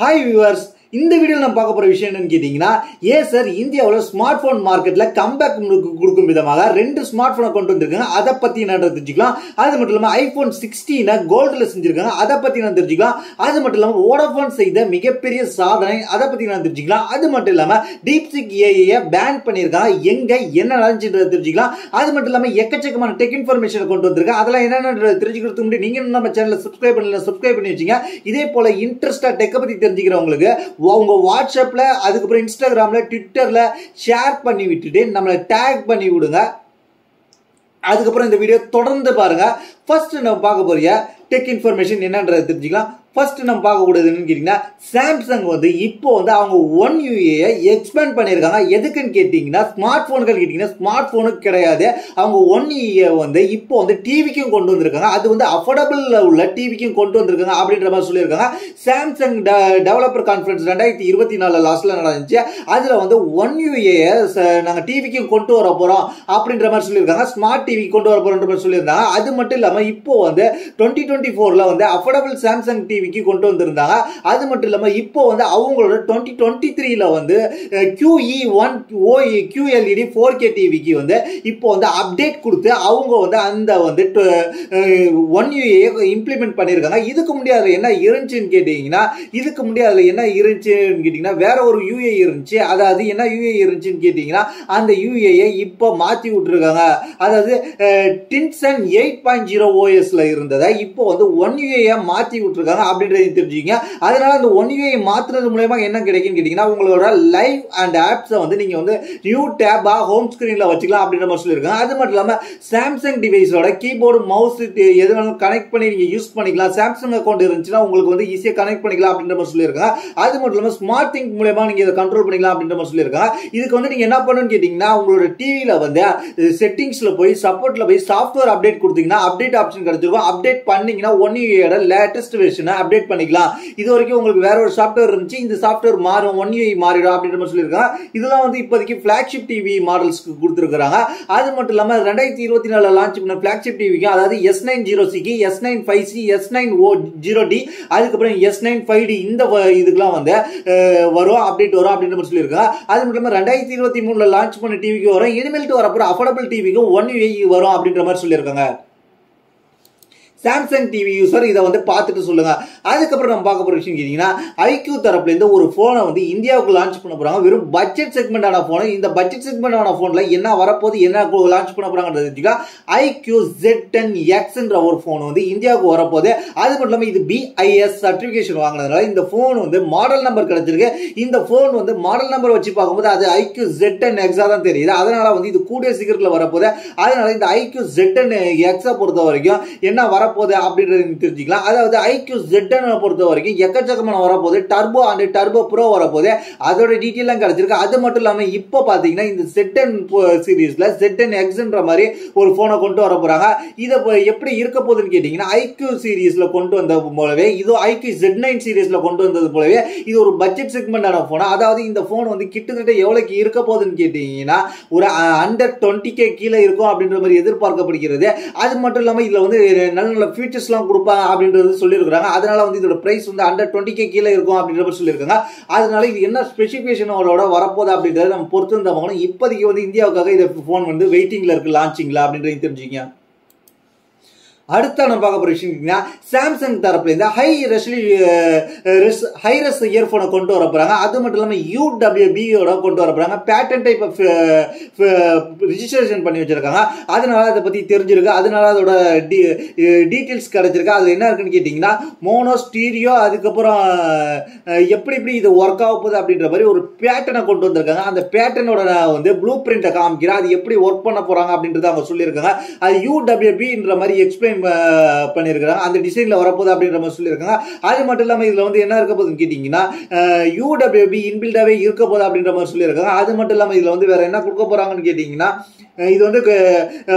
Hi viewers, இந்த வீடியோல நம்ம பார்க்க போற விஷயம் என்னன்னு கேட்டீங்கன்னா ஏசர் இந்தியாவுல ஸ்மார்ட் போன் மார்க்கெட்ல கம்பேக் கொடுக்கும் விதமாக ரெண்டு ஸ்மார்ட் போனை கொண்டு வந்திருக்காங்க. அதை பத்தி என்ன தெரிஞ்சுக்கலாம். அது மட்டும் இல்லாம ஐபோன் 16 கோல்ட்ல செஞ்சிருக்காங்க. அதை பத்தி நான் தெரிஞ்சுக்கலாம். அது மட்டும் இல்லாம வோடாஃபோன் செய்த மிகப்பெரிய சாதனை, அதை பத்தி நான் தெரிஞ்சுக்கலாம். அது மட்டும் இல்லாம டீப்சிக் ஏஐ பேன் பண்ணிருக்காங்க. எங்க என்ன நடந்துச்சுன்றதை தெரிஞ்சுக்கலாம். அது மட்டும் இல்லாம எக்கச்சக்கமான டெக் இன்ஃபர்மேஷன் கொண்டு வந்திருக்காங்க. அதெல்லாம் என்னென்ன தெரிஞ்சுக்கிறதுக்கு முன்னாடி நீங்க நம்ம சேனலை சப்ஸ்கிரைப் பண்ணி வச்சுங்க. இதே போல இன்ட்ரெஸ்டா டெக்கை பத்தி தெரிஞ்சுக்கிறவங்களுக்கு உங்க வாட்ஸ்அப்ல, அதுக்கப்புறம் இன்ஸ்டாகிராம்ல, ட்விட்டர்ல ஷேர் பண்ணி விட்டுட்டு நம்மளை டேக் பண்ணி விடுங்க. அதுக்கப்புறம் இந்த வீடியோ தொடர்ந்து பாருங்க. ஃபர்ஸ்ட் நம்ம பார்க்க போறிய டெக் இன்ஃபர்மேஷன் என்னன்றதை தெரிஞ்சுக்கலாம். ஃபர்ஸ்ட் நம்ம பார்க்கக்கூடியதுன்னு கேட்டீங்கன்னா சாம்சங் இப்போ அவங்க ஒன் யூஏ எக்ஸ்பேண்ட் பண்ணியிருக்காங்க. எதுக்குன்னு கேட்டீங்கன்னா ஸ்மார்ட் போன்கள் கேட்டீங்கன்னா ஸ்மார்ட் போனுக்கு கிடையாது, அவங்க ஒன் யூஏ இப்போ டிவிக்கும் கொண்டு வந்திருக்காங்க. அது அஃபோர்டபுள் உள்ள டிவிக்கும் கொண்டு வந்திருக்காங்க அப்படின்ற மாதிரி சொல்லியிருக்காங்க. சாம்சங் டெவலப்பர் கான்ஃபரன்ஸ் 2024 லாஸ்ட்ல நடந்துச்சு. அதுல ஒன் யூஏ நாங்க டிவிக்கும் கொண்டு வர போறோம் அப்படின்ற மாதிரி சொல்லியிருக்காங்க. ஸ்மார்ட் டிவி கொண்டு வர போறோன்ற மாதிரி சொல்லியிருந்தாங்க. அது மட்டும் இல்லாம இப்போ 2024 அஃபோர்டபுள் சாம்சங் டிவி கொண்டு வந்திருந்தாங்க. அது மட்டும் இல்லாம இப்போ அவங்களோட 2023 QE1 QLED 4K டிவிக்கு இப்போ அப்டேட் கொடுத்து அவங்க அந்த ஒன் யூஏ இம்ப்ளிமெண்ட் பண்ணிருக்காங்க. இதுக்கு முன்னாடி என்ன இருந்துச்சுன்னு கேட்டீங்கன்னா வேற ஒரு யூஏ இருந்துச்சு. அதாவது என்ன யூஏ இருந்துச்சுன்னு கேட்டீங்கன்னா அந்த யூஏ இப்போ மாத்தி விட்டுருக்காங்க. அதாவது டின்சன் 8.0 OSல இருந்ததை இப்போ ஒன் யூஏ மாத்தி விட்டுருக்காங்க அப்படின்றது தெரிஞ்சுங்க. அதனால அந்த ஒன் யூஐ மாத்துறது மூலமா என்ன கிடைக்குன்னு கேட்டீங்கன்னா உங்களோட லைவ் அண்ட் ஆப்ஸை நீங்க நியூ டேபா ஹோம் ஸ்கிரீன்ல வச்சுக்கலாம் அப்படின்ற மாதிரி சொல்லியிருக்காங்க. அது மட்டும் இல்லாம சாம்சங் டிவைஸோட கீபோர்டு மவுஸ் எது வேணாலும் கனெக்ட் பண்ணி நீங்க யூஸ் பண்ணிக்கலாம். சாம்சங் அக்கௌண்ட் இருந்துச்சுன்னா உங்களுக்கு ஈஸியா கனெக்ட் பண்ணிக்கலாம் அப்படின்ற மாதிரி சொல்லியிருக்காங்க. அது மட்டும் இல்லாம ஸ்மார்ட் திங்க் மூலமா நீங்க இதை கண்ட்ரோல் பண்ணிக்கலாம் அப்படின்ற மாதிரி சொல்லியிருக்காங்க. இதுக்கு நீங்க என்ன பண்ணணும்னு கேட்டீங்கன்னா உங்களோட டிவில செட்டிங்ஸ்ல போய் சப்போர்ட்ல போய் சாஃப்ட்வேர் அப்டேட் கொடுத்தீங்கன்னா அப்டேட் ஆப்ஷன் கிடைச்சிருக்கும். அப்டேட் பண்ணீங்கன்னா ஒன் யூஐயோட லேட்டஸ்ட் வெர்ஷனை அப்டேட் பண்ணிக்கலாம். இது வரைக்கும் உங்களுக்கு வேற ஒரு சாஃப்ட்வேர் இருந்துச்சு, இந்த சாஃப்ட்வேர் மாறும், ஒன் யூஐ மாறிடும் அப்படின்ற மாதிரி சொல்லியிருக்காங்க. இதெல்லாம் இப்போதைக்கு பிளாக்ஷிப் டிவி மாடல்ஸ்க்கு கொடுத்துருக்காங்க. அது மட்டும் இல்லாம 2024 லான்ச் பண்ண பிளாக்ஷிப் டிவிக்கு, அதாவது S9 S9 S9 அதுக்கப்புறம் S9 5D இந்த இதுக்கெல்லாம் வரும், அப்டேட் வரும் அப்படின்ற மாதிரி சொல்லியிருக்காங்க. அது மட்டும் இல்லாம 2023 லான்ச் பண்ண டிவிக்கு வரும், இனிமேல்ட்டு வரப்போற அஃபோர்டபிள் டிவிக்கும் ஒன் யூஐ வரும் அப்படின்ற மாதிரி சொல்லியிருக்காங்க. சாம்சங் டிவி யூசர் இதை பார்த்துட்டு சொல்லுங்க. அதுக்கப்புறம் நம்ம பார்க்க போற விஷயம் கேட்டீங்கன்னா ஐக்யூ தரப்புல இருந்து ஒரு போனை இந்தியாவுக்கு லான்ச் பண்ண போறாங்க. வெறும் பட்ஜெட் செக்மெண்டான போன். இந்த பட்ஜெட் செக்மெண்டான போன்ல என்ன வரப்போகுது, என்ன லான்ச் பண்ண போறாங்க ஐக்யூ Z10X என்ற ஒரு போன் இந்தியாவுக்கு வரப்போகுது. அது மட்டும் இல்லாம இது BIS சர்டிபிகேஷன் வாங்கினதுனால இந்த போன் மாடல் நம்பர் கிடைச்சிருக்கு. இந்த போன் மாடல் நம்பர் வச்சு பார்க்கும்போது அது ஐக்யூ Z10X தான் தெரியுது. அதனால இது கூடிய சீக்கிரத்தில் வரப்போகுது. அதனால இந்த ஐக்யூ Z10X பொறுத்த வரைக்கும் என்ன வரப்போகுது அப்படின்றது தெரிஞ்சுக்கலாம். அதாவது ஐக்யூ Z10 பொறுத்த வரைக்கும் எக்கச்சக்கமான வரப்போகுது. டர்போ அண்ட் டர்போ ப்ரோ வரப்போகுது. அதோட டீட்டெயிலாம் கிடைச்சிருக்கு. அது மட்டும் இல்லாம இப்போ பாத்தீங்கன்னா இந்த Z10 சீரீஸ்ல Z10X மாதிரி ஒரு போனை கொண்டு வர போறாங்க. இதை எப்படி இருக்க போகுதுன்னு கேட்டீங்கன்னா ஐக்யூ சீரீஸ்ல கொண்டு வந்த போலவே இது ஐக்யூ Z9 சீரீஸ்ல கொண்டு வந்தது போலவே இது ஒரு பட்ஜெட் செக்மெண்டான போன். அதாவது இந்த போன் கிட்டத்தட்ட எவ்வளவுக்கு இருக்க போகுதுன்னு கேட்டீங்கன்னா ஒரு அண்டர் 20K கீழே இருக்கும் அப்படின்ற மாதிரி எதிர்பார்க்கப்படுகிறது. அது மட்டும் இல்லாம இதுல நல்ல ஃபீச்சர்ஸ்லாம் கொடுப்பாங்க அப்படின்றது சொல்லியிருக்காங்க. அதனால இதோட பிரைஸ் அண்டர் 20K கீழே இருக்கும் அப்படின்ற மாதிரி சொல்லியிருக்காங்க. அதனால இது என்ன ஸ்பெசிஃபிகேஷனோட வரப்போகுது அப்படின்றத நம்ம பொறுத்து இருந்தாங்க. இப்போதைக்கு இந்தியாவுக்காக இந்த போன் வெயிட்டிங்ல இருக்கு, லான்ச்சிங்ல அப்படின்றது தெரிஞ்சுங்க. அடுத்த நம்ம பார்க்க போற விஷயம் சாம்சங் தரப்புல இருந்து ஹைரஸ் இயர்போனை கொண்டு வர போறாங்க. அது மட்டும் இல்லாம UWB கொண்டு வர போறாங்க. பேட்டன் டைப் ஆஃப் ரிஜிஸ்ட்ரேஷன் பண்ணி வச்சிருக்காங்க. அதனால அதை பத்தி தெரிஞ்சிருக்கு. அதனால அதோட டீடைல்ஸ் கிடைச்சிருக்கு. அதுல என்ன இருக்குன்னு கேட்டீங்கன்னா மோனோ ஸ்டீரியோ, அதுக்கப்புறம் எப்படி இது ஒர்க் ஆக போகுது அப்படின்ற மாதிரி ஒரு பேட்டனை கொண்டு வந்திருக்காங்க. அந்த பேட்டனோட ப்ளூ பிரிண்ட காமிக்கிறேன். அது எப்படி ஒர்க் பண்ண போறாங்க அப்படின்றத அவங்க சொல்லியிருக்காங்க. அது UWB மாதிரி எக்ஸ்பிளைன் பண்ணிருக்காங்க. அந்த டிசைன்ல வரப்போகுது அப்படின்ற மாதிரி சொல்லியிருக்காங்க. அது மட்டும் இல்லாம இதுல என்ன இருக்க போகுதுன்னு கேட்டீங்கன்னா UWB இன்பில்டாவே இருக்க போகுது அப்படின்ற மாதிரி சொல்லியிருக்காங்க. அது மட்டும் இல்லாம இதுல வேற என்ன கொடுக்க போறாங்கன்னு கேட்டீங்கன்னா இது வந்து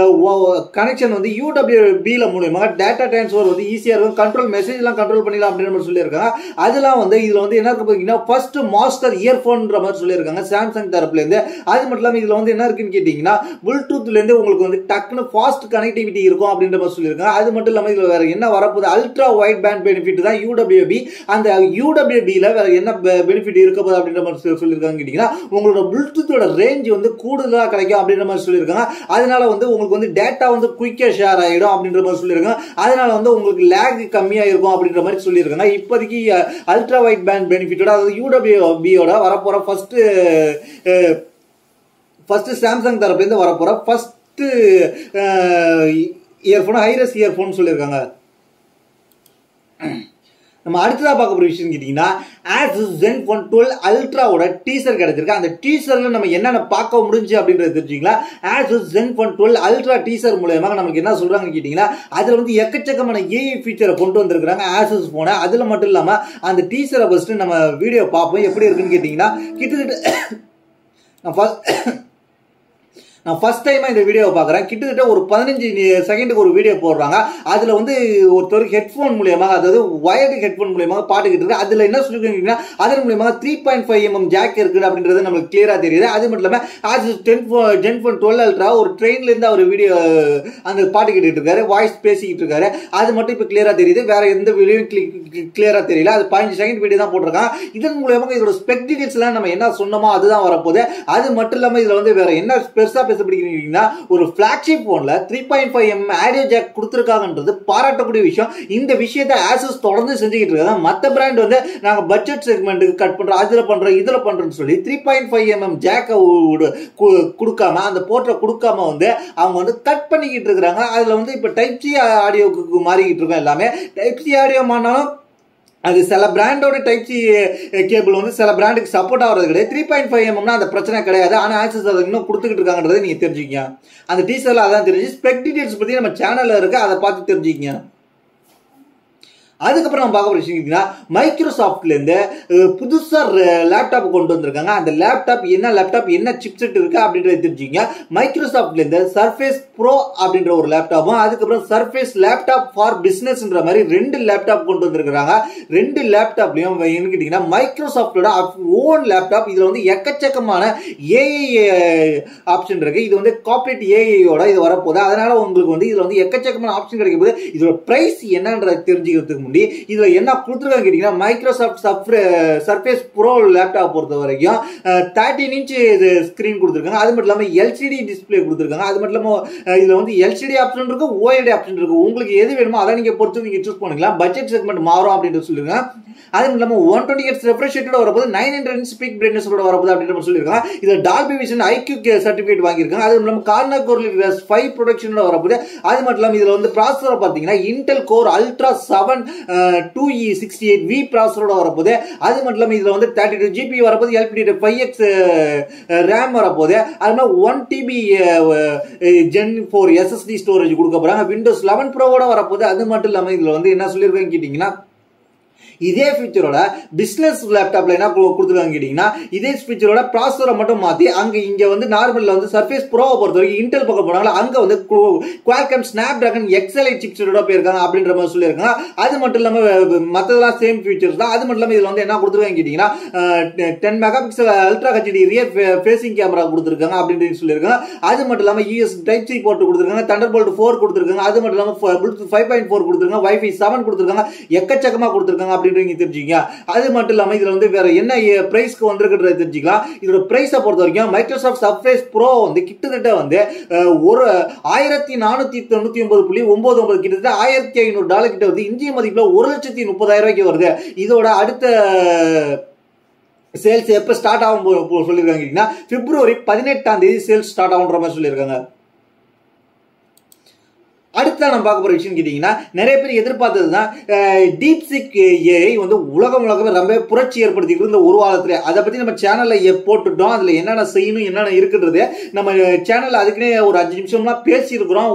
கனெக்ஷன் வந்து UWB மூலியமாக டேட்டா டிரான்ஸ்ஃபர் வந்து ஈஸியாக இருக்கும், கண்ட்ரோல் மெசேஜ்லாம் கண்ட்ரோல் பண்ணிடலாம் அப்படின்ற மாதிரி சொல்லியிருக்காங்க. அதெல்லாம் வந்து இதில் வந்து என்ன இருக்கு பார்த்தீங்கன்னா ஃபர்ஸ்ட் மாஸ்டர் இயர்ஃபோன்ற மாதிரி சொல்லியிருக்காங்க சாம்சங் தரப்புலேருந்து. அது மட்டும் இல்லாமல் இதில் வந்து என்ன இருக்குன்னு கேட்டிங்கன்னா ப்ளூடூத்லேருந்து உங்களுக்கு வந்து டக்குன்னு ஃபாஸ்ட் கனெக்டிவிட்டி இருக்கும் அப்படின்ற மாதிரி சொல்லியிருக்காங்க. அது மட்டும் இல்லாமல் இதில் வேறு என்ன வரப்போகுது, அல்ட்ரா வைட் பேண்ட் பெனிஃபிட் தான் UWB. அந்த UWB-ல வேறு என்ன பெனிஃபிட் இருக்க போகுது அப்படின்ற மாதிரி சொல்லியிருக்காங்க கேட்டிங்கன்னா உங்களோட ப்ளூடூத்தோட ரேஞ்ச் வந்து கூடுதலாக கிடைக்கும் அப்படின்ற மாதிரி சொல்லியிருக்காங்க. அதனால வந்து உங்களுக்கு வந்து டேட்டா வந்து குயிக்கா ஷேர் ஆயிடும் அப்படின்ற மாதிரி சொல்லியிருக்காங்க. அதனால வந்து உங்களுக்கு லேக் கம்மியா இருக்கும் அப்படின்ற மாதிரி சொல்லியிருக்காங்க. இப்போதைக்கு அல்ட்ரா வைட் பேண்ட் பெனிஃபிட்டோட அதாவது UWB-யோட வரப்போற ஃபர்ஸ்ட் சாம்சங் தரப்புல இருந்து வரப்போற ஃபர்ஸ்ட் இயர்போன் ஹைரஸ் இயர்போன் சொல்லியிருக்காங்க. நம்ம அடுத்ததாக பார்க்க போகிற விஷயம் கேட்டிங்கன்னா Asus ZenFone 12 Ultraவோட டீசர் கிடைச்சிருக்கு. அந்த டீசரில் நம்ம என்னென்ன பார்க்க முடிஞ்சு அப்படின்றது தெரிஞ்சுங்களா. Asus ZenFone 12 Ultra டீசர் மூலமாக நமக்கு என்ன சொல்கிறாங்கன்னு கேட்டிங்கன்னா அதில் வந்து எக்கச்சக்கமான AI ஃபீச்சரை கொண்டு வந்திருக்கிறாங்க Asus ஃபோனை. அதில் மட்டும் இல்லாமல் அந்த டீசரை ஃபஸ்ட்டு நம்ம வீடியோ பார்ப்போம் எப்படி இருக்குன்னு கேட்டிங்கன்னா கிட்டத்தட்ட நான் ஃபர்ஸ்ட் டைமா இந்த வீடியோவை பார்க்குறேன். கிட்டத்தட்ட ஒரு 15 செகண்டுக்கு ஒரு வீடியோ போடுறாங்க. அதில் வந்து ஒருத்தர் ஹெட்ஃபோன் மூலியமாக அதாவது வயர்டு ஹெட்ஃபோன் மூலியமாக பாட்டுக்கிட்டு இருக்கு. அதில் என்ன சொல்லியிருக்கீங்கன்னா அதன் மூலியமாக 3.5mm ஜாக் இருக்குது அப்படின்றது நம்மளுக்கு கிளியராக தெரியுது. அது மட்டும் இல்லாமல் Asus ZenFone 12 Ultra ஒரு ட்ரெயின்லேருந்து அவர் வீடியோ அந்த பாட்டுக்கிட்டு இருக்காரு, வாய்ஸ் பேசிக்கிட்டு இருக்காரு. அது மட்டும் இப்போ கிளியராக தெரியுது, வேற எந்த வீடியோ கிளியராக தெரியல. அது 15 செகண்ட் வீடியோ தான் போட்டிருக்காங்க. இதன் மூலியமாக இதோட ஸ்பெக் டீடைல்ஸ்லாம் நம்ம என்ன சொன்னோமோ அதுதான் வரப்போகுது. அது மட்டும் இல்லாமல் இதில் வந்து வேற என்ன பெருசாக பேசப்படுகிறீங்கன்னா ஒரு ஃபிளாக்ஷிப் போன்ல 3.5mm ஆடியோ ஜாக் கொடுத்திருக்காங்கன்றது பாராட்டக்கூடிய விஷயம். இந்த விஷயத்தை Asus தொடர்ந்து செஞ்சுக்கிட்டு இருக்காங்க. மற்ற பிராண்ட் வந்து நாங்க பட்ஜெட் செக்மெண்ட்டுக்கு கட் பண்றோம், அதுல பண்றோம், இதுல பண்றோம்னு சொல்லி 3.5mm ஜாக்கை கொடுக்காம அந்த போர்ட்டை கொடுக்காம வந்து அவங்க வந்து கட் பண்ணிக்கிட்டு இருக்கிறாங்க. அதுல வந்து இப்ப டைப் சி ஆடியோக்கு மாறிக்கிட்டு இருக்கோம். எல்லாமே டைப் சி ஆடியோ மாறினாலும் அது சில பிராண்டோட டைப் சி கேபிள் வந்து சில பிராண்டுக்கு சப்போர்ட் ஆகிறது கிடையாது. 3.5mm அந்த பிரச்சனை கிடையாது. ஆனால் Asus அதை இன்னும் கொடுத்துக்கிட்டு இருக்காங்கன்றதை நீங்க தெரிஞ்சுக்கங்க. அந்த டீசர்ல அதான் தெரிஞ்சு. ஸ்பெக் டீடைல்ஸ் பத்தி நம்ம சேனல்ல இருக்கு, அதை பார்த்து தெரிஞ்சுக்கங்க. அதுக்கப்புறம் நம்ம பார்க்க போற விஷயம் மைக்ரோசாஃப்ட்லேருந்து புதுசாக லேப்டாப் கொண்டு வந்திருக்காங்க. அந்த லேப்டாப் என்ன சிப்செட் இருக்கு அப்படின்றத தெரிஞ்சுங்க. மைக்ரோசாஃப்ட்லேருந்து சர்ஃபேஸ் ப்ரோ அப்படின்ற ஒரு லேப்டாப்பும் அதுக்கப்புறம் சர்ஃபேஸ் லேப்டாப் ஃபார் பிஸ்னஸ்ன்ற மாதிரி 2 லேப்டாப் கொண்டு வந்திருக்காங்க. 2 லேப்டாப்லையும் என்ன கேட்டீங்கன்னா மைக்ரோசாஃப்டோட ஓன் லேப்டாப். இதுல வந்து எக்கச்சக்கமான ஏஐ ஆப்ஷன் இருக்கு. இது வந்து கார்ப்பரேட் ஏஐயோட இது வரப்போகுது. அதனால உங்களுக்கு வந்து இதுல வந்து எக்கச்சக்கமான ஆப்ஷன் கிடைக்கும் போது இதோட பிரைஸ் என்னன்றதை தெரிஞ்சுக்கிறதுக்கு இதுல என்ன கொடுத்துருக்காங்க கேட்டீங்கன்னா மைக்ரோசாஃப்ட் சர்ஃபேஸ் ப்ரோ லேப்டாப் பொறுத்த வரைக்கும் 13 இன்ச் ஸ்கிரீன் கொடுத்துருக்காங்க. அது மட்டும் இல்லாம எல்சிடி டிஸ்பிளே கொடுத்துருக்காங்க. அது மட்டும் இல்லாம இதுல வந்து எல்சிடி ஆப்ஷன் இருக்கு, ஓஎல்டி ஆப்ஷன் இருக்கு. உங்களுக்கு எது வேணுமோ அதை நீங்க பொறுத்து நீங்க சூஸ் பண்ணிக்கலாம். பட்ஜெட் செக்மெண்ட் மாறும் அப்படின்னு சொல்லிருக்காங்க. அது மட்டும் இல்லாம 120 Hz ரெஃப்ரெஷ் ரேட்டோட வரப்போது, 900 nits பீக் பிரைட்னஸோட வரப்போது அப்படின்ற சொல்லிருக்காங்க. இதுல டால்பி விஷன் IQ சர்டிபிகேட் வாங்கியிருக்காங்க. அது இல்லாம கார்னர் கோர் 5 ப்ரொடக்ஷனோட வரப்போது. அது மட்டும் இல்லாம இதுல வந்து ப்ராசஸர் பாத்தீங்கன்னா இன்டெல் கோர் அல்ட்ரா 7 2E68V ப்ராசஸரோட வரப்போது. அது மட்டும் இல்லாம இதுல வந்து 32 GB வரப்போது, LPDDR5X RAM வரப்போது. அது மாதிரி 1 TB Gen 4 SSD ஸ்டோரேஜ் கொடுக்க போறாங்க. Windows 11 Proவோட வரப்போது. அது மட்டும் இல்லாம இதுல வந்து என்ன சொல்லிருக்காங்க கேட்டீங்கன்னா இதே ஃபீச்சரோட பிசினஸ் லேப்டாப்ல என்ன கொடுத்துருக்காங்க கேட்டீங்கன்னா இதே ஃபீச்சரோட ப்ராசஸரை மட்டும் மாத்தி அங்க இங்க வந்து நார்மல்ல வந்து சர்ஃபேஸ் ப்ரோவை பொறுத்த வரைக்கும் இன்டெல் பக்கம் போனாங்களா அங்க வந்து குவால்காம் ஸ்னாப்டிராகன் XL8 சிப்செட்டோட போயிருக்காங்க அப்படின்ற மாதிரி சொல்லியிருக்காங்க. அது மட்டும் இல்லாம மற்றதெல்லாம் சேம் ஃபீச்சர்ஸ் தான். அது மட்டும் இல்லாம இதுல வந்து என்ன கொடுத்துருக்காங்க கேட்டீங்கன்னா 10 megapixel ultra HD rear facing camera கொடுத்துருக்காங்க அப்படின்னு சொல்லியிருக்காங்க. அது மட்டும் இல்லாம US டைப் சி போர்ட் கொடுத்துருக்காங்க, Thunderbolt 4 கொடுத்துருக்காங்க. அது மட்டும் இல்லாம Bluetooth 5.4 கொடுத்துருக்காங்க, Wi-Fi 7 கொடுத்துருக்காங்க, எக்கச்சக்கமா கொடுத்துருக்காங்க அப்படின்னு தெரிஞ்சுங்க. அது மட்டும் இல்லாம இதுல வந்து வேற என்ன பிரைஸ்க்கு வந்திருக்குன்றத தெரிஞ்சுக்கலாம். இதோட பிரைஸை பொறுத்த வரைக்கும் மைக்ரோசாஃப்ட் சர்ஃபேஸ் ப்ரோ வந்து கிட்டத்தட்ட வந்து ஒரு 1499.99 கிட்டத்தட்ட $1500 கிட்ட வந்து இந்திய மதிப்புல 1,30,000 ரூபாய்க்கு வருது. இதோட அடுத்த சேல்ஸ் எப்ப ஸ்டார்ட் ஆகும் சொல்லிருக்காங்க February 18 சேல்ஸ் ஸ்டார்ட் ஆகுன்ற மாதிரி சொல்லியிருக்காங்க. அடுத்த நம்ம பார்க்க போற விஷயம் கேட்டீங்கன்னா நிறைய பேர் எதிர்பார்த்ததுதான் டீப்சிக் ஏஐ வந்து உலகமே ரொம்ப புரட்சி ஏற்படுத்திட்டு இந்த ஒரு வாரத்துல அதை பத்தி நம்ம சேனல்ல போட்டுட்டோம். அதுல என்னென்ன செய்யணும் என்னென்ன இருக்குன்றது நம்ம சேனல்ல அதுக்குன்னே ஒரு 5 நிமிஷம்லாம் பேசியிருக்கிறோம்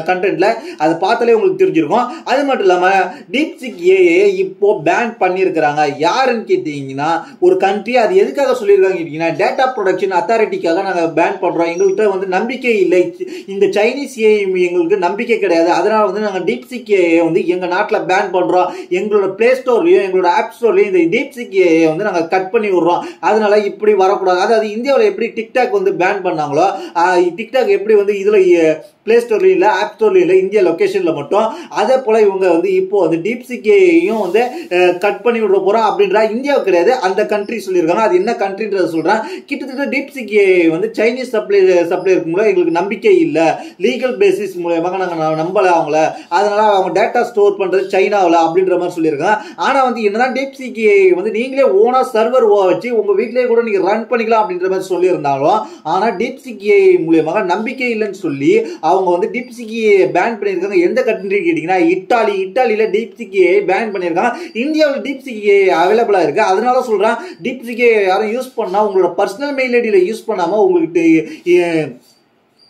கண்டென்ட்ல. அதை பார்த்தாலே உங்களுக்கு தெரிஞ்சிருக்கும். அது மட்டும் இல்லாம டீப்சிக் ஏஐ இப்போ பேன் பண்ணியிருக்கிறாங்க. யாருன்னு கேட்டீங்கன்னா ஒரு கண்ட்ரி. அது எதுக்காக சொல்லியிருக்காங்க கேட்டீங்கன்னா டேட்டா ப்ரொடக்ஷன் அத்தாரிட்டிக்காக நாங்க பேன் பண்றோம். எங்கள்கிட்ட வந்து நம்பிக்கை இல்லை, இந்த சைனீஸ் ஏஐ எங்களுக்கு நம்பிக்கை கிடையாது, அதனால வந்து நாங்க டீப்சிக் ஏஐ வந்து எங்க நாட்டுல பேன் பண்றோம். எங்களோட பிளே ஸ்டோர்லயும் எங்களோட ஆப் ஸ்டோர்லயும் இந்த டீப்சிக் ஏஐ வந்து நாங்க கட் பண்ணி விடுறோம். அதனால இப்படி வரக்கூடாது. அதாவது இந்தியாவில் எப்படி டிக்டாக் வந்து பேன் பண்ணாங்களோ, டிக்டாக் எப்படி வந்து இதுல பிளே ஸ்டோர்லயும் இல்ல ஆப் ஸ்டோர்லயும் இல்ல இந்தியா லொகேஷன்ல மட்டும், அதே போல இவங்க வந்து இப்போ வந்து டீப்சிக் ஏஐயும் வந்து கட் பண்ணி விட போறோம் அப்படின்ற இந்தியாவுக்கு கிடையாது, அந்த கண்ட்ரி சொல்லியிருக்காங்க. அது என்ன கண்ட்ரின்றத சொல்றேன். கிட்டத்தட்ட டீப்சிக் ஏஐ வந்து சைனீஸ் சப்ளையருக்கு மூலம் எங்களுக்கு நம்பிக்கை இல்ல, லீகல் பேசிஸ் மூலமாக நாங்க நம்பல அவங்கள, அதனால அவங்க டேட்டா ஸ்டோர் பண்றது சைனாவில் அப்படின்ற மாதிரி சொல்லியிருக்காங்க. ஆனா வந்து என்னதான் டீப்சிக் ஏஐ வந்து நீங்களே ஓனா சர்வர் வச்சு உங்க வீட்லயே கூட நீங்க ரன் பண்ணிக்கலாம் அப்படின்ற மாதிரி சொல்லியிருந்தாலும், ஆனா டீப்சிக் ஏஐ மூலமாக நம்பிக்கை இல்லைன்னு சொல்லி அவங்க வந்து டீப்சிக் பேன் பண்ணியிருக்காங்க. எந்த கண்ட்ரி கேட்டீங்கன்னா இட்டாலி. இட்டாலியில டீப்சிக் பேன் பண்ணியிருக்காங்க. இந்தியாவில் டீப்சிக் அவைலபிளா இருக்கு. அதனால சொல்றேன், டீப்சிக் யாரும் யூஸ் பண்ணா உங்களோட பர்சனல் மெயில் ஐடியில யூஸ் பண்ணாம உங்களுக்கு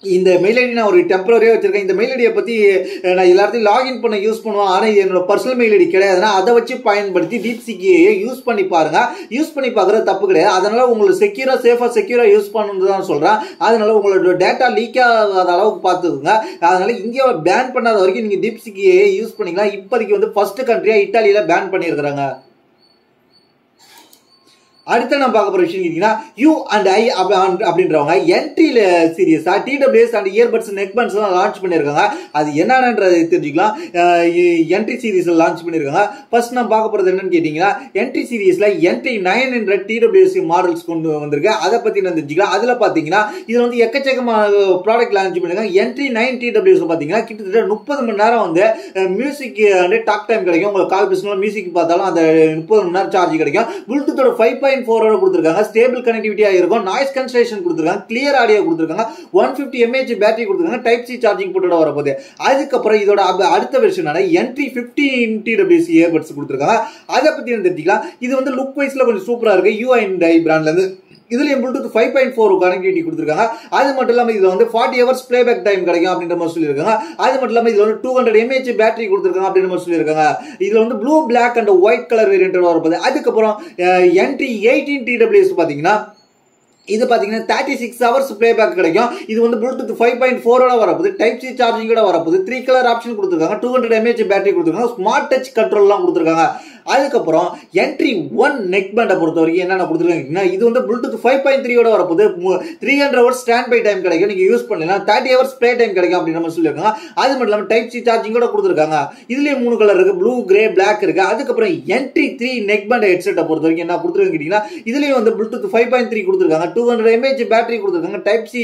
இந்த மெயில் ஐடி நான் ஒரு டெம்பரரியா வச்சிருக்கேன், இந்த மெயில் ஐடியை பத்தி நான் எல்லாத்தையும் லாகின் பண்ண யூஸ் பண்ணுவேன், ஆனா இது என்னோட பர்சனல் மெயில் ஐடி கிடையாதுன்னா அதை வச்சு பயன்படுத்தி டீப்சிக் யூஸ் பண்ணி பாருங்க. யூஸ் பண்ணி பார்க்கறது தப்பு கிடையாது. அதனால உங்களுக்கு செக்யூரா சேஃபா செக்யூரா யூஸ் பண்ணணும்னு தான் சொல்றேன். அதனால உங்களோட டேட்டா லீக் ஆகாத அளவுக்கு பார்த்துக்கோங்க. அதனால இந்தியாவை பேன் பண்ணாத வரைக்கும் நீங்க டீப்சிக் யூஸ் பண்ணிக்கலாம். இப்போதைக்கு வந்து ஃபர்ஸ்ட் கண்ட்ரியா இட்டாலியில பேன் பண்ணியிருக்கிறாங்க. அடுத்த நம்ம பார்க்க போற விஷயம் கேட்டீங்கன்னா U&I அப்படின்றவங்க என்ட்ரி சீரியஸா TWS அண்ட் இயர்பட்ஸ் நெக்பட்ஸ் எல்லாம் லான்ச் பண்ணிருக்காங்க. அது என்னன்றது தெரிஞ்சுக்கலாம். என்ட்ரி சீரிஸ்ல லான்ச் பண்ணிருக்காங்க. ஃபர்ஸ்ட் நம்ம பார்க்க போறது என்னன்னு கேட்டீங்கன்னா என்ட்ரி சீரிஸ்ல என்ட்ரி 9 என்ற TWS மாடல்ஸ் கொண்டு வந்திருக்கு. அதை பத்தி நான் தெரிஞ்சுக்கலாம். அதுல பாத்தீங்கன்னா இதுல வந்து எக்கச்சக்கமான ப்ராடக்ட் லான்ச் பண்ணிருக்காங்க. என்ட்ரி 9 TWS பாத்தீங்கன்னா கிட்டத்தட்ட 30 மணி நேரம் வந்து மியூசிக் வந்து டாக் டைம் கிடைக்கும். உங்களுக்கு கால் பேசணும் மியூசிக் பார்த்தாலும் அந்த 30 மணி நேரம் சார்ஜ் கிடைக்கும். ப்ளூடூத்தோட 5.4 கொடுத்திருக்காங்க. ஸ்டேபிள் கனெக்டிவிட்டியா இருக்கும். நாய்ஸ் கேன்சலேஷன் கொடுத்திருக்காங்க. கிளியர் ஆடியோ கொடுத்திருக்காங்க. 150 mAh பேட்டரி கொடுத்திருக்காங்க. டைப் சி சார்ஜிங் போர்ட்டோட வரப்போகுது. அதுக்கப்புறம் இதோட அடுத்த வெர்ஷனான என்ட்ரி 15 TWS இயர்பட்ஸ் கொடுத்திருக்காங்க. அதை பத்தி தெரிஞ்சுக்கலாம். இது வந்து லுக் வைஸ்ல கொஞ்சம் சூப்பரா இருக்கு. U&I பிராண்ட்ல இருந்து இதுலயும் ப்ளூடூத் 5.4 கனெக்டிவிட்டி கொடுத்திருக்காங்க. அது மட்டும் இல்லாம இதுல வந்து 40 hours பிளேபேக் டைம் கிடைக்கும் அப்படின்ற மாதிரி சொல்லியிருக்காங்க. அது மட்டும் இல்லாம இதுல வந்து 200 mAh பேட்டரி கொடுத்திருக்காங்க அப்படின்ற மாதிரி சொல்லியிருக்காங்க. இதுல வந்து blue black and white colour variant வரப்போகுது. அதுக்கப்புறம் என்ட்ரி 18 TWS பாத்தீங்கன்னா இது பாத்தீங்கன்னா 36 hours பிளேபேக் கிடைக்கும். இது வந்து ப்ளூடூத் 5.4 வரப்போகுது. டைப் சி சார்ஜிங் கூட வரப்போகுது. 3 கலர் ஆப்ஷன் கொடுத்திருக்காங்க. 200 mAh பேட்டரி கொடுத்திருக்காங்க. ஸ்மார்ட் டச் கண்ட்ரோல் எல்லாம் கொடுத்திருக்காங்க. அதுக்கப்புறம் என்ட்ரி 1 நெக் பேண்டை பொறுத்த வரைக்கும் என்னென்ன கொடுத்துருக்காங்க, இது வந்து ப்ளூடூத் 5.3 வரப்போகுது. 300 hours ஸ்டாண்ட் பை டைம் கிடைக்கும். நீங்க யூஸ் பண்ணலாம். 30 hours பிளே டைம் கிடைக்கும் அப்படின்னு நம்ம சொல்லியிருக்காங்க. அது மட்டும் இல்லாமல் டைப் சி சார்ஜிங் கூட கொடுத்துருக்காங்க. இதுலயே 3 கலர் இருக்கு. ப்ளூ, கிரே, பிளாக் இருக்கு. அதுக்கப்புறம் என்ட்ரி 3 நெக் பேண்ட் ஹெட்செட்டை பொறுத்த வரைக்கும் என்ன கொடுத்துருக்காங்க கேட்டீங்கன்னா இதுலயும் வந்து ப்ளூடூத் 5.3 கொடுத்துருக்காங்க. 200 mAh பேட்டரி கொடுத்துருக்காங்க. டைப் சி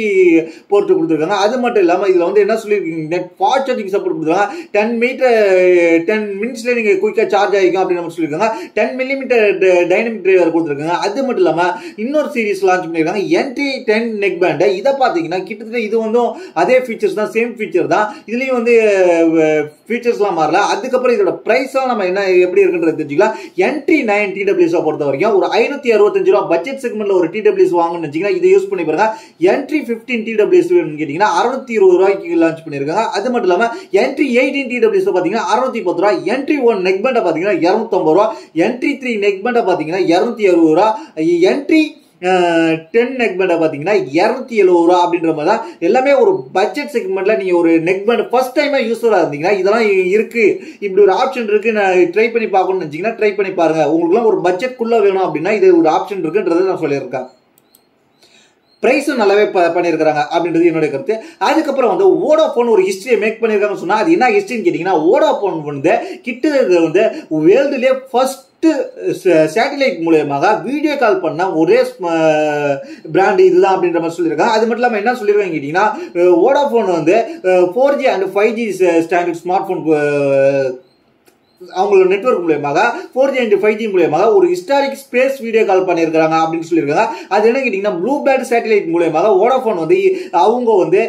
போர்ட் கொடுத்துருக்காங்க. அது மட்டும் இல்லாம இதுல வந்து என்ன சொல்லியிருக்கீங்க, ஃபாஸ்ட் சார்ஜிங் சப்போர்ட் கொடுத்துருக்காங்க. 10 மினிட்ஸ்ல நீங்க குயிக்கா சார்ஜ் ஆகிக்கும் அப்படின்னு சொல்லிருக்காங்க. 10 mm டைனமிக் டிரைவர் கொடுத்திருக்காங்க. அது மட்டும் இல்லாம இன்னொரு சீரிஸ் லான்ச் பண்ணிருக்காங்க என்ட்ரி 10 நெக் பேண்ட். இத பாத்தீங்கன்னா கிட்டத்தட்ட இது வந்து அதே ஃபீச்சர்ஸ் தான், சேம் ஃபீச்சர் தான். இதுலயும் வந்து ஃபீச்சர்ஸ்லாம் மாறல. அதுக்கப்புறம் இதோட பிரைஸ் நம்ம என்ன எப்படி இருக்குன்றது தெரிஞ்சுக்கலாம். என்ட்ரி 9 TWS பொறுத்த வரைக்கும் ஒரு 565 ரூபாய் பட்ஜெட் செக்மெண்ட்ல ஒரு TWS வாங்கணும்னு நினைச்சீங்கன்னா இதை யூஸ் பண்ணி பாருங்க. என்ட்ரி 15 TWS கேட்டீங்கன்னா 620 ரூபாய்க்கு லான்ச் பண்ணிருக்காங்க. அது மட்டும் இல்லாம என்ட்ரி 18 TWS பாத்தீங்கன்னா 610 ரூபாய். என்ட்ரி 1 நெக் பேண்ட் பாத்தீங்கன்னா 250 ரூபாய். என்ட்ரி 3 நெக் பேண்ட் பாத்தீங்கன்னா 260 ரூபாய். என்ட்ரி 10 நெக் பேண்ட் பாத்தீங்கன்னா 270 ரூபாய் அப்படின்ற மாதிரி தான். எல்லாமே ஒரு பட்ஜெட் செக்மெண்ட்ல நீங்க ஒரு நெக் பேண்ட் ஃபர்ஸ்ட் டைமா யூஸரா இருந்தீங்கன்னா இதெல்லாம் இருக்கு, இப்படி ஒரு ஆப்ஷன் இருக்கு, நான் ட்ரை பண்ணி பார்க்கணும்னு நினைச்சீங்கன்னா ட்ரை பண்ணி பாருங்க. உங்களுக்கு ஒரு பட்ஜெட் குள்ள வேணும் அப்படின்னா இது ஒரு ஆப்ஷன் இருக்குன்றதை நான் சொல்லியிருக்கேன். பிரைஸும் நல்லாவே பண்ணியிருக்காங்க அப்படின்றது என்னுடைய கருத்து. அதுக்கப்புறம் வந்து வோடாஃபோன் ஒரு ஹிஸ்டரியை மேக் பண்ணியிருக்காங்கன்னு சொன்னா அது என்ன ஹிஸ்டரின்னு கேட்டீங்கன்னா வோடாஃபோன் வந்து கிட்டத்தட்ட வந்து வேர்ல்டுலேயே ஃபர்ஸ்ட் சேட்டலைட் மூலமாக வீடியோ கால் பண்ண ஒரே பிராண்ட் இதுதான் அப்படின்ற மாதிரி சொல்லியிருக்காங்க. அது மட்டும் இல்லாமல் என்ன சொல்லியிருக்காங்க கேட்டீங்கன்னா வோடாஃபோன் வந்து 4G and 5G standard smart phone அவங்களோட நெட்வொர்க் மூலமாக 4G and 5G மூலமாக ஒரு ஹிஸ்டாரிக் ஸ்பேஸ் வீடியோ கால் பண்ணியிருக்காங்க அப்படின்னு சொல்லியிருக்காங்க. அது என்ன கேட்டீங்கன்னா ப்ளூ பேர்ட் சேட்டலைட் மூலமாக வோடாஃபோன் வந்து அவங்க வந்து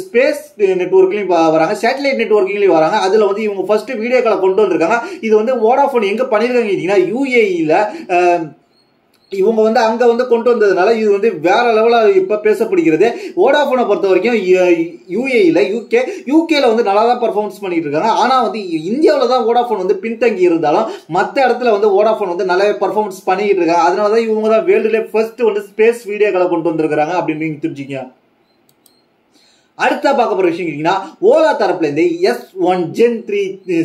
ஸ்பேஸ் நெட்வொர்க்லையும் வராங்க, சேட்டலைட் நெட்வொர்க்கிங்லையும் வராங்க. அதுல வந்து இவங்க ஃபர்ஸ்ட் வீடியோ காலை கொண்டு வந்திருக்காங்க. இது வந்து வோடாஃபோன் எங்க பண்ணியிருக்காங்க கேட்டீங்கன்னா UAE-ல இவங்க வந்து அங்க வந்து கொண்டு வந்ததுனால இது வந்து வேற லெவலா இப்ப பேசப்படுகிறது. வோடாஃபோனை பொறுத்த வரைக்கும் UAE-ல யூகேல வந்து நல்லா தான் பர்ஃபார்மன்ஸ் பண்ணிட்டு இருக்காங்க. ஆனா வந்து இந்தியாவில தான் வோடாஃபோன் வந்து பின்தங்கி இருந்தாலும் மற்ற இடத்துல வந்து வோடாஃபோன் வந்து நல்லாவே பர்ஃபார்மன்ஸ் பண்ணிட்டு இருக்காங்க. அதனாலதான் இவங்க தான் வேர்ல்டுல ஃபர்ஸ்ட் வந்து ஸ்பேஸ் வீடியோக்களை கொண்டு வந்திருக்காங்க அப்படின்னு நீங்க தெரிஞ்சுக்கங்க. அடுத்த பார்க்க போற விஷயம் கேட்டீங்கன்னா ஓலா தரப்புல இருந்து S1 Gen 3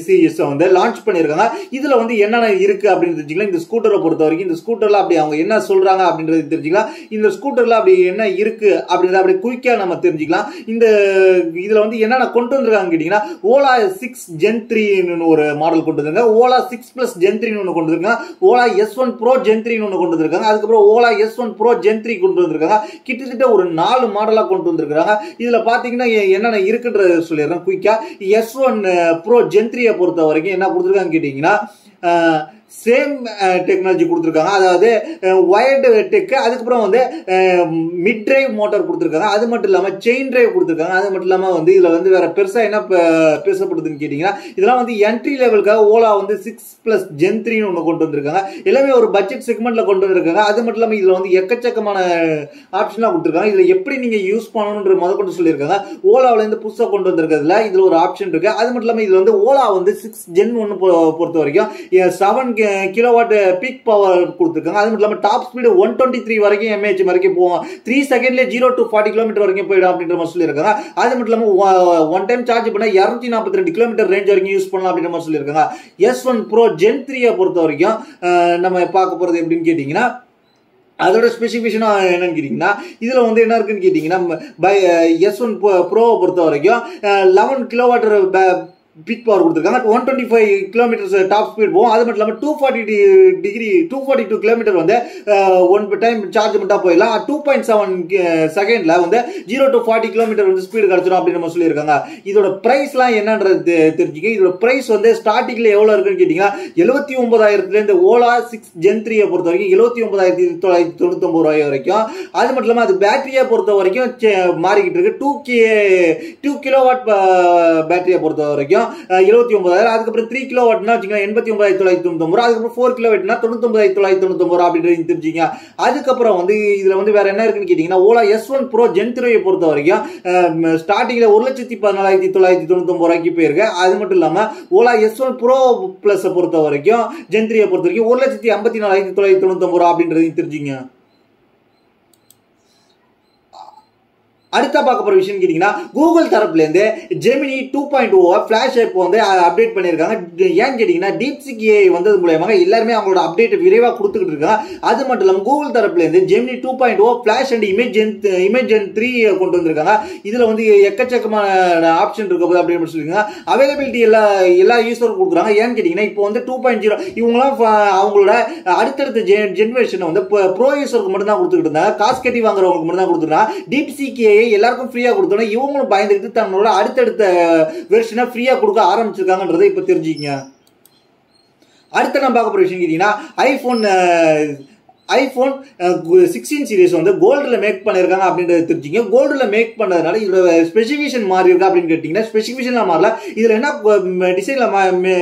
சீரிஸ் வந்து லான்ச் பண்ணிருக்காங்க. இதுல வந்து என்னென்ன இருக்கு அப்படின்னு தெரிஞ்சுக்கலாம். இந்த ஸ்கூட்டரை பொறுத்த வரைக்கும் இந்த ஸ்கூட்டர்ல அப்படி அவங்க என்ன சொல்றாங்க அப்படின்றது தெரிஞ்சுக்கலாம். இந்த ஸ்கூட்டர்ல அப்படி என்ன இருக்கு அப்படின்றத அப்படி குயிக்கா நம்ம தெரிஞ்சுக்கலாம். இந்த இதுல வந்து என்னென்ன கொண்டு வந்திருக்காங்க கேட்டீங்கன்னா ஓலா 6 Gen 3 ஒரு மாடல் கொண்டு வந்திருக்காங்க, ஓலா 6 Gen 3 ஒன்று கொண்டு வந்திருக்காங்க, ஓலா S1 Pro Gen 3 ஒன்று கொண்டு வந்திருக்காங்க, அதுக்கப்புறம் ஓலா S1 Pro Gen 3 கொண்டு வந்திருக்காங்க. கிட்டத்தட்ட ஒரு 4 மாடலா கொண்டு வந்திருக்காங்க. இதுல பாத்தீங்கன்னா என்னென்ன இருக்குன்றது சொல்லிடுறேன் குயிக்கா. S1 Pro Gen 3 பொறுத்த வரைக்கும் என்ன கொடுத்துருக்காங்க கேட்டீங்கன்னா சேம் டெக்னாலஜி கொடுத்துருக்காங்க. அதாவது வயர்டு டெக், அதுக்கப்புறம் வந்து மிட் டிரைவ் மோட்டார் கொடுத்துருக்காங்க. அது மட்டும் இல்லாமல் செயின் டிரைவ் கொடுத்துருக்காங்க. அது மட்டும் இல்லாமல் வந்து இதில் வந்து வேற பெருசாக என்ன பேசப்படுதுன்னு கேட்டிங்கன்னா இதெல்லாம் வந்து என்ட்ரி லெவலுக்காக ஓலா வந்து 6 Gen 3 ஒன்று கொண்டு வந்திருக்காங்க. எல்லாமே ஒரு பட்ஜெட் செக்மெண்ட்ல கொண்டு வந்திருக்காங்க. அது மட்டும் இல்லாமல் இதில் வந்து எக்கச்சக்கமான ஆப்ஷனாக கொடுத்துருக்காங்க. இதில் எப்படி நீங்கள் யூஸ் பண்ணணுன்ற முதற்கொண்டு சொல்லியிருக்காங்க. ஓலாவிலேருந்து புதுசாக கொண்டு வந்திருக்கிறதுல இதில் ஒரு ஆப்ஷன் இருக்கு. அது மட்டும் இல்லாமல் இதில் வந்து ஓலா வந்து 6 Gen 1 பொறுத்த வரைக்கும் 7 கிலோவாட் பீக் பவர் கொடுத்துருக்காங்க. அது மட்டும் இல்லாமல் டாப் ஸ்பீடு 123 வரைக்கும் mAh வரைக்கும் போகும். 3 செகண்ட்ல 0 to 40 கிலோமீட்டர் வரைக்கும் போயிடும் அப்படின்ற மாதிரி சொல்லியிருக்காங்க. அது மட்டும் இல்லாமல் ஒன் டைம் சார்ஜ் பண்ணா 242 கிலோமீட்டர் ரேஞ்ச் வரைக்கும் யூஸ் பண்ணலாம் அப்படின்ற மாதிரி சொல்லியிருக்காங்க. S1 Pro Gen 3 பொறுத்த வரைக்கும் நம்ம பார்க்க போறது எப்படின்னு கேட்டீங்கன்னா அதோட ஸ்பெசிஃபிகேஷன் என்னன்னு கேட்டீங்கன்னா இதுல வந்து என்ன இருக்குன்னு கேட்டீங்கன்னா S1 Pro பொறுத்த வரைக்கும் 11 கிலோவாட் பீக் பவர் கொடுத்துருக்காங்க. 125 கிலோமீட்டர்ஸ் டாப் ஸ்பீட் போகும். அது மட்டும் இல்லாமல் 242 கிலோமீட்டர் வந்து ஒன் டைம் சார்ஜ் மட்டும் போயிடலாம். 2.7 செகண்ட்ல வந்து 0 to 40 கிலோமீட்டர் வந்து ஸ்பீடு கிடைச்சிடும் அப்படின்னு நம்ம சொல்லியிருக்காங்க. இதோட பிரைஸ்லாம் என்னன்றது தெரிஞ்சுக்க. இதோட பிரைஸ் வந்து ஸ்டார்டிங்ல எவ்வளவு இருக்குன்னு கேட்டீங்கன்னா 79,000 இருந்து ஓலா 6 Gen 3 பொறுத்த வரைக்கும் 79,999 ரூபாய் வரைக்கும். அது மட்டும் இல்லாமல் அது பேட்டரியை பொறுத்த வரைக்கும் மாறிக்கிட்டு இருக்கு. 2 கிலோவாட் பேட்டரியை பொறுத்த வரைக்கும் 79,000. அதுக்கப்புறம் 3 கிலோவாட்னா வச்சுக்கோங்க 89,999. அதுக்கப்புறம் 4 கிலோவாட்னா 99,999 அப்படின்னு தெரிஞ்சுங்க. அதுக்கப்புறம் வந்து இதுல வந்து வேற என்ன இருக்குன்னு கேட்டீங்கன்னா ஓலா S1 Pro Gen 3 பொறுத்த வரைக்கும் ஸ்டார்டிங்ல 1,14,999 ரூபாய்க்கு போயிருக்கு. அது மட்டும் இல்லாம ஓலா S1 Pro Plus பொறுத்த வரைக்கும் Gen 3 பொறுத்த வரைக்கும் 1,54,999 ரூபாய் அப்படின்றது தெரிஞ்சுங்க. அடுத்த பார்க்க போற விஷயம் கேட்டீங்கன்னா கூகுள் தரப்புல இருந்து ஜெமினி 2.0 ஃபிளாஷ் ஆப் வந்து அப்டேட் பண்ணிருக்காங்க. ஏன்னு கேட்டீங்கன்னா DeepSeek AI வந்தது மூலமாக எல்லாருமே அவங்களோட அப்டேட் விரைவாக கொடுத்துக்கிட்டு இருக்காங்க. அது மட்டும் இல்லாமல் கூகுள் தரப்புல இருந்து Gemini 2.0 flash and image Gen 3 கொண்டு வந்திருக்காங்க. இதுல வந்து எக்கச்சக்கமான ஆப்ஷன் இருக்க போது அப்படின்னு சொல்லிருக்காங்க. அவைலபிலிட்டி எல்லா யூசரும் கொடுக்குறாங்க. ஏன்னு கேட்டீங்கன்னா இப்போ வந்து 2.0 இவங்களாம் அவங்களோட அடுத்தடுத்த ஜென்ரேஷன் வந்து ப்ரோ யூசருக்கு மட்டும் தான் கொடுத்துக்கிட்டு இருந்தாங்க. காசு கட்டி வாங்குறவங்களுக்கு மட்டும் தான் கொடுத்துருக்காங்க. DeepSeek AI எல்லாருக்கும் ஃப்ரீயா கொடுத்தோம். இவங்களும் பயந்துட்டு தன்னோட அடுத்தடுத்த வெர்ஷனை ஃப்ரீயா கொடுக்க ஆரம்பிச்சிருக்காங்கன்றதை இப்ப தெரிஞ்சுக்கங்க. அடுத்த நம்ம பார்க்க போற விஷயம் கேட்டீங்கன்னா ஐபோன் 16 சீரிஸ் வந்து கோல்டுல மேக் பண்ணிருக்காங்க அப்படின்றது தெரிஞ்சுங்க. கோல்டுல மேக் பண்ணதுனால இதோட ஸ்பெசிஃபிகேஷன் மாறி இருக்கா அப்படின்னு கேட்டீங்கன்னா ஸ்பெசிஃபிகேஷன் மாறல. இதுல என்ன டிசைன்ல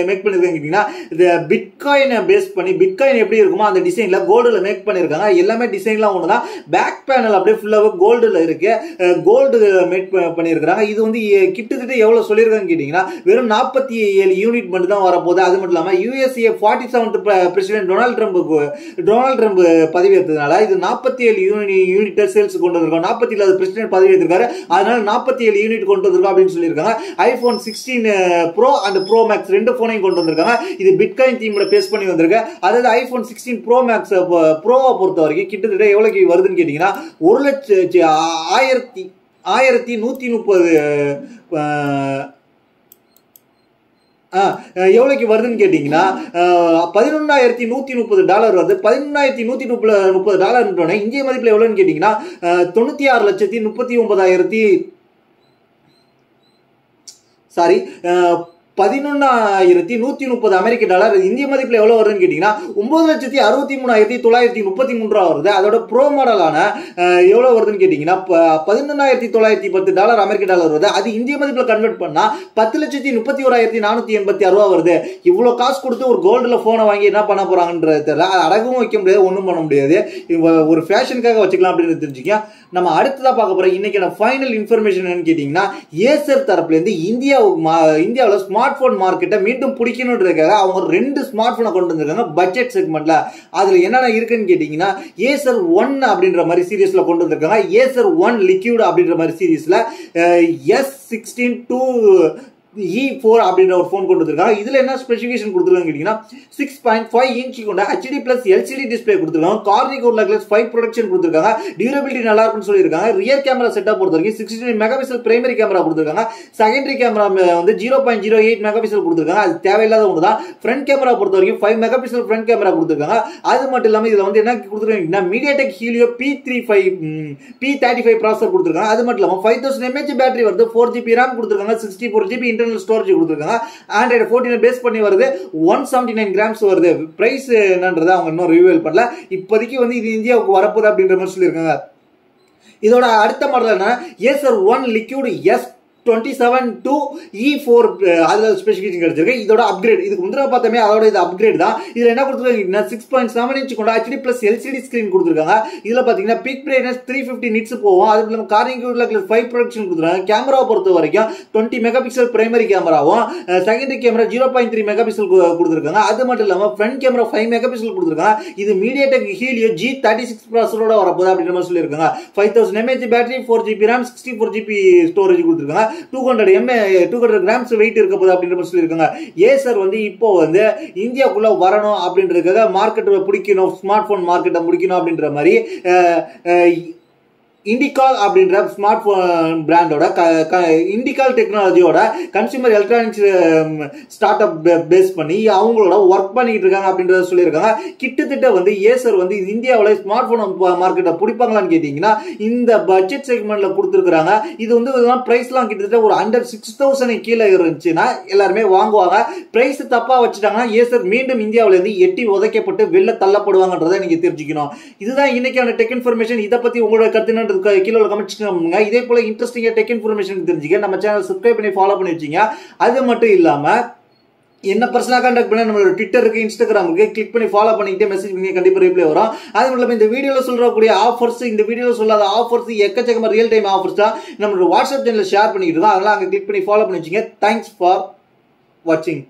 மேக் பண்ணிருக்காங்க கேட்டீங்கன்னா இந்த பிட்காயினை பேஸ் பண்ணி பிட்காயின் எப்படி இருக்குமோ அந்த டிசைன்ல கோல்டுல மேக் பண்ணிருக்காங்க. எல்லாமே டிசைன்லாம் ஒண்ணுதான். பேக் பேனல் அப்படியே ஃபுல்லாவே கோல்டுல இருக்கு. கோல்டு மேக் பண்ணிருக்காங்க. இது வந்து கிட்டத்தட்ட எவ்வளவு சொல்லியிருக்காங்க கேட்டீங்கன்னா வெறும் 47 யூனிட் மட்டும் தான் வரப்போகுது. அது மட்டும் இல்லாம USA 47th president Donald Trump பதவியேற்றதுனால இது 47 யூனிட் சேல்ஸ் கொண்டு வந்திருக்கோம். 47 பிரசிடென்ட் பதவியேற்றிருக்காரு. அதனால 47 யூனிட் கொண்டு வந்திருக்கோம் அப்படின்னு சொல்லியிருக்காங்க. IPhone 16 pro and pro max ரெண்டு போனையும் கொண்டு வந்திருக்காங்க. இது பிட்காயின் தீம்ல பேஸ் பண்ணி வந்திருக்கு. அதாவது ஐபோன் 16 ப்ரோ மேக்ஸ் ப்ரோவை பொறுத்த வரைக்கும் கிட்டத்தட்ட எவ்வளவு வருதுன்னு கேட்டீங்கன்னா 1,1130 எவ்வளவுக்கு வருதுன்னு கேட்டீங்கன்னா $11,130 வருது. $11,130 இந்திய மதிப்புல எவ்வளவுன்னு கேட்டீங்கன்னா 96,39,000 11,130 அமெரிக்க டாலர். இந்திய மதிப்பில் எவ்வளவு வருதுன்னு கேட்டீங்கன்னா 9,63,933 வருது. அதோட ப்ரோ மாடலான எவ்வளவு வருதுன்னு கேட்டீங்கன்னா 11,910 டாலர் அமெரிக்க டாலர் வருது. அது இந்திய மதிப்பில் கன்வெர்ட் பண்ணா 10,31,486 வருது. இவ்வளவு காசு கொடுத்து ஒரு கோல்டுல போனை வாங்கி என்ன பண்ண போறாங்கன்றது தெரியல. அடகவும் வைக்க முடியாது, ஒன்றும் பண்ண முடியாது. ஒரு ஃபேஷனுக்காக வச்சுக்கலாம் அப்படின்னு தெரிஞ்சுக்க. நம்ம அடுத்ததா பார்க்க போற இன்னைக்கான ஃபைனல் இன்ஃபர்மேஷன் என்னன்னு கேட்டீங்கன்னா, ஏசர் தரப்புல இருந்து இந்தியாவில் ஸ்மார்ட் போன் மார்க்கெட்டை மீண்டும் பிடிக்கணுன்றதுக்காக அவங்க 2 ஸ்மார்ட் போனை கொண்டு வந்திருக்காங்க பட்ஜெட் செக்மெண்ட்ல. அதுல என்னென்ன இருக்குன்னு கேட்டீங்கன்னா, ஏசர் 1 அப்படின்ற மாதிரி சீரீஸ்ல கொண்டு வந்திருக்காங்க. ஏசர் 1 லிக்யூட் அப்படின்ற மாதிரி சீரீஸ்ல S16 E4 அப்படின்ற ஒரு போன் கொண்டு வந்திருக்காங்க. இதுல என்ன ஸ்பெசிஃபிகேஷன் கொடுத்துருக்காங்க கேட்டீங்கன்னா 6.5 இன்ச் கொண்ட HD plus LCD டிஸ்பிளே கொடுத்துருக்காங்க. கார்னிக் ஒரு லெக்லஸ் 5 ப்ரொடக்ஷன் கொடுத்துருக்காங்க. டியூரபிலிட்டி நல்லா இருக்குன்னு சொல்லியிருக்காங்க. ரியர் கேமரா செட்டப் பொறுத்த வரைக்கும் 16 மெகாபிக்சல் பிரைமரி கேமரா கொடுத்துருக்காங்க. செகண்டரி கேமரா வந்து 0.08 மெகாபிக்சல் கொடுத்துருக்காங்க. அது தேவையில்லாத ஒன்று தான். ஃப்ரண்ட் கேமரா பொறுத்த வரைக்கும் 5 மெகாபிக்சல் ஃப்ரண்ட் கேமரா கொடுத்துருக்காங்க. அது மட்டும் இல்லாமல் இதுல வந்து என்ன கொடுத்துருக்காங்கன்னா MediaTek Helio P35 ப்ராசஸர் கொடுத்துருக்காங்க. அது மட்டும் இல்லாமல் 5000 mAh பேட்டரி வருது. 4GB RAM கொடுத்துருக்காங்க. 64GB ஸ்டோரேஜ் கொடுத்திருக்காங்க. Android 14 பேஸ் பண்ணி வருது. 179 கிராம்ஸ் வருது. பிரைஸ் என்னன்றது அவங்க இன்னும் ரிவீல் பண்ணல. இப்போதைக்கு வந்து இது இந்தியாவுக்கு வரப்போகுது அப்படின்ற மாதிரி சொல்லியிருக்காங்க. இதோட அடுத்த மாடல் என்ன, ஏசர் 1 லிக்யூட் S27 E4 அதுல ஸ்பெசிஃபிகேஷன் கிடைச்சிருக்கு. இதோட அப்கிரேட் இதுக்கு முந்திர பார்த்தமே அதோட இது அப்கிரேட் தான். இதுல என்ன கொடுத்துருக்காங்க 6.7 இன்ச் கொண்ட HD plus LCD ஸ்கிரீன் கொடுத்துருக்காங்க. இதுல பாத்தீங்கன்னா பீக் பிரைட்னஸ் 350 நிட்ஸ் போகும். அது இல்லாம கார்னிக் 5 ப்ரொடக்ஷன் கொடுத்துருக்காங்க. கேமரா பொறுத்த வரைக்கும் 20 மெகாபிக்சல் பிரைமரி கேமராவும் செகண்டரி கேமரா 0.3 மெகாபிக்சல் கொடுத்துருக்காங்க. அது மட்டும் இல்லாம ஃப்ரண்ட் கேமரா 5 மெகாபிக்சல் கொடுத்துருக்காங்க. இது MediaTek Helio G36 ப்ராசஸரோட வரப்போகுது அப்படின்ற மாதிரி சொல்லியிருக்காங்க. 5000 mAh battery, 4GB RAM, 64GB storage கொடுத்துருக்காங்க. 200 கிராம்ஸ் வெயிட் இருக்க போகுது அப்படின்ற மாதிரி சொல்லியிருக்காங்க. ஏசர் வந்து இப்போ வந்து இந்தியாவுக்குள்ள வரணும் அப்படின்றதுக்காக மார்க்கெட்டை பிடிக்கணும், ஸ்மார்ட் போன் மார்க்கெட்டை முடிக்கணும் அப்படின்ற மாதிரி இண்டிகால் அப்படின்ற ஸ்மார்ட் போன் பிராண்டோட இண்டிகால் டெக்னாலஜியோட consumer electronics start up base பண்ணி அவங்களோட ஒர்க் பண்ணிட்டு இருக்காங்க அப்படின்றத சொல்லியிருக்காங்க. கிட்டத்தட்ட வந்து ஏசர் வந்து இந்தியாவில் ஸ்மார்ட் போன் மார்க்கெட்டை பிடிப்பாங்களான்னு கேட்டீங்கன்னா இந்த பட்ஜெட் செக்மெண்ட்ல கொடுத்துருக்காங்க. இது வந்து பிரைஸ்லாம் கிட்டத்தட்ட ஒரு அண்டர் 6000 கீழே இருந்துச்சுன்னா எல்லாருமே வாங்குவாங்க. பிரைஸ் தப்பா வச்சுட்டாங்கன்னா ஏசர் மீண்டும் இந்தியாவில இருந்து எட்டி உதைக்கப்பட்டு வெளில தள்ளப்படுவாங்கன்றதை நீங்க தெரிஞ்சுக்கணும். இதுதான் இன்னைக்கான டெக் இன்ஃபர்மேஷன். இதை பத்தி உங்களோட கருத்து கீழே கமெண்ட் பண்ணுங்க. இதே போல இன்ட்ரெஸ்டிங்கா டெக் இன்ஃபர்மேஷன் தெரிஞ்சுக்க நம்ம சேனல் சப்ஸ்கிரைப் பண்ணி ஃபாலோ பண்ணி வச்சீங்க. அது மட்டும் இல்லாம என்ன பர்சனலா கான்டாக்ட் பண்ண நம்மளோட ட்விட்டர் இருக்கு, இன்ஸ்டாகிராம் இருக்கு, கிளிக் பண்ணி ஃபாலோ பண்ணிக்கிட்டே மெசேஜ் பண்ணி கண்டிப்பா ரிப்ளை வரும். அது மட்டும் இல்லாம இந்த வீடியோல சொல்றக்கூடிய ஆஃபர்ஸ், இந்த வீடியோல சொல்லாத ஆஃபர்ஸ் எக்கச்சக்கமா ரியல் டைம் ஆஃபர்ஸ் தான் நம்மளோட வாட்ஸ்அப் சேனல்ல ஷேர் பண்ணிக்கிட்டு இருக்கோம். அதெல்லாம் அங்க கிளிக் பண்ணி ஃபாலோ பண்ணி வச்சீங்க. தேங்க்ஸ் ஃபார் வாட்சிங்.